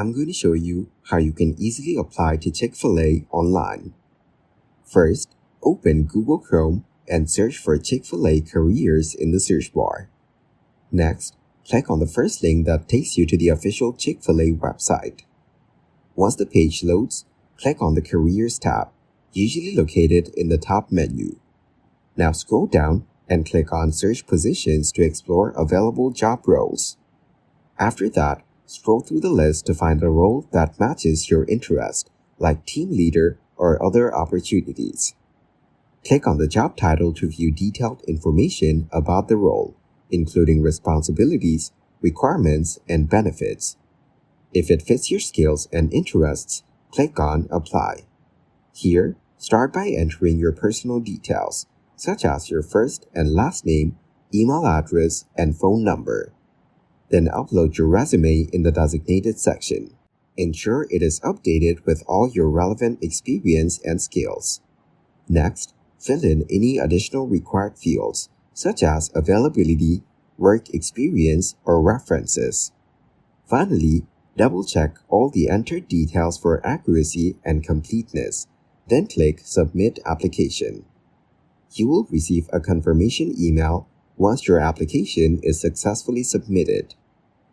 I'm going to show you how you can easily apply to Chick-Fil-A online. First, open Google Chrome and search for Chick-Fil-A careers in the search bar. Next, click on the first link that takes you to the official Chick-Fil-A website. Once the page loads, click on the Careers tab, usually located in the top menu. Now scroll down and click on Search Positions to explore available job roles. After that, scroll through the list to find a role that matches your interest, like team leader or other opportunities. Click on the job title to view detailed information about the role, including responsibilities, requirements, and benefits. If it fits your skills and interests, click on Apply. Here, start by entering your personal details, such as your first and last name, email address, and phone number. Then upload your resume in the designated section. Ensure it is updated with all your relevant experience and skills. Next, fill in any additional required fields, such as availability, work experience, or references. Finally, double-check all the entered details for accuracy and completeness, then click Submit Application. You will receive a confirmation email once your application is successfully submitted.